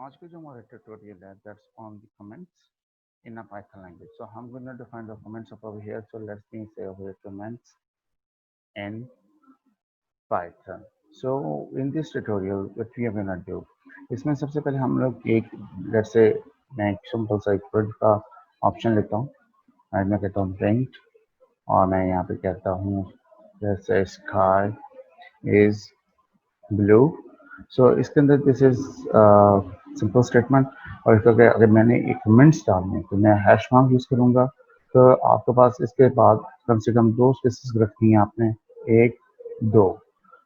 आज का जो हमारा tutorial है that's on the comments in a Python language. So I'm going to define the comments up over here. So let's me say over here comments in Python. So in this tutorial, what we are going to do, इसमें सबसे पहले हम लोग एक let's say मैं एक simple सा एक print का ऑप्शन लेता हूँ और मैं कहता हूँ print और मैं यहाँ पे कहता हूँ जैसे sky is blue. So इसके अंदर दिस इज सिंपल स्टेटमेंट और इसका अगर मैंने एक कमेंट्स डालने तो मैं हैश मार्क यूज़ करूँगा। तो आपके पास इसके बाद कम से कम दो स्पेसेस रखनी है आपने, एक दो,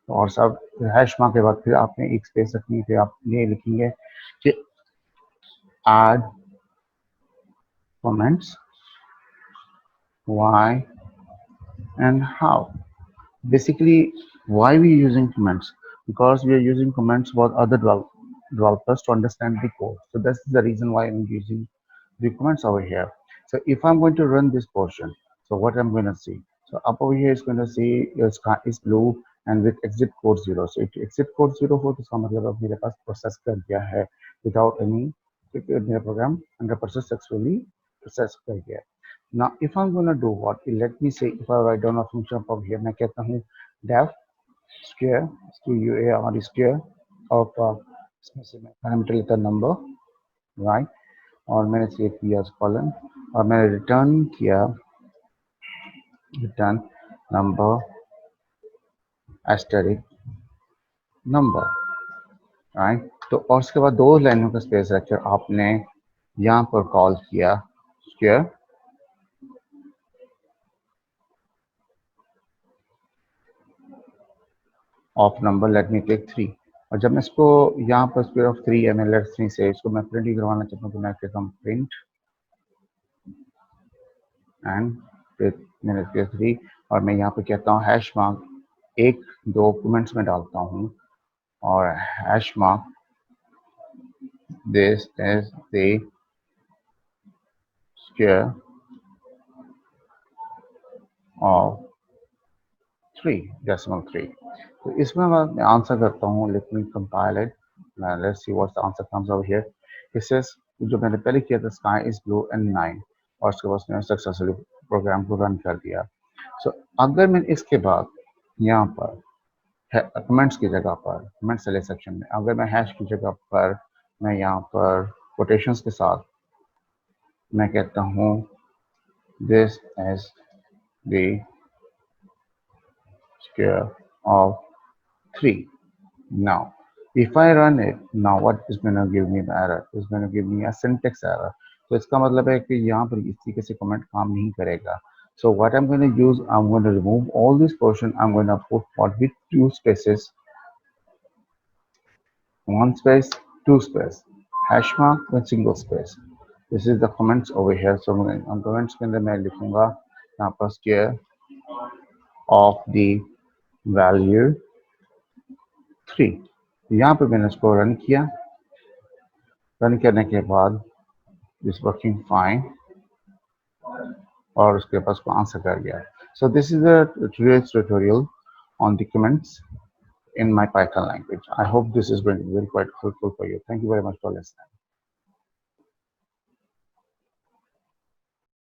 और सब हैश मार्क के बाद फिर आपने एक स्पेस रखनी है। फिर आप ये लिखेंगे कि add comments why and how. Basically, why we are using comments? Because we are using comments for other developers to understand the code. So that's the reason why I'm using the comments over here. So if I'm going to run this portion, so what I'm going to see? So up over here is going to see your sky is blue and with exit code 0. So if exit code 0 हो तो इसका मतलब अब मेरे पास process कर दिया है without any, मेरा प्रोग्राम 100% सक्सेसफुली प्रोसेस कर गया है. Now, if I'm going to do what, let me say, if I write down a function up here, मैं कहता हूँ def square square square of इसमें से मैं पैरामीटर लेता नंबर, राइट, और मैंने सेट किया कॉलन और मैंने रिटर्न किया return number asterisk number, right. तो और उसके बाद दो लाइनों का स्पेस रखकर आपने यहाँ पर कॉल किया square of number, let me take 3. और जब मैं इसको यहाँ पर स्क्वायर ऑफ 3 है, मैं लेट 3 से इसको मैं प्रिंट ही करवाना चाहता हूँ तो मैं कहता हूँ प्रिंट एंड फिर मैंने स्क्वायर 3 और मैं यहाँ पे कहता हूँ हैश मार्क एक दो कमेंट्स में डालता हूँ और hash mark this is the square of 3 decimal 3. तो इसमें मैं आंसर करता हूँ, let me compile it, let's see what the answer comes over here. This is जो मैंने पहले किया था स्काई इज ब्लू एंड 9 और उसके बाद मैंने सक्सेसफुली प्रोग्राम को रन कर दिया. सो अगर मैं इसके बाद यहाँ पर कमेंट्स की जगह पर कमेंट सेलेक्ट सेक्शन में अगर मैं हैश की जगह पर मैं यहाँ पर कोटेशंस के साथ मैं कहता हूँ this is the square of 3. Now, if I run it, now what is going to give me the error? It's going to give me a syntax error. तो इसका मतलब है कि यहाँ पर इस तरीके से कमेंट काम नहीं करेगा. So what I'm going to use, I'm going to remove all this portion. I'm going to put what with two spaces, one space, two space, hash mark with single space. This is the comments over here. So on comments के अंदर मैं लिखूंगा यहाँ पर square of the value 3. यहाँ पे मैंने इसको रन किया, रन करने के बाद इस वर्किंग फाइन और उसके पास को आंसर कर गया. So this is the tutorial on the comments in my Python language. I hope this is going to be quite helpful for you. Thank you very much for listening.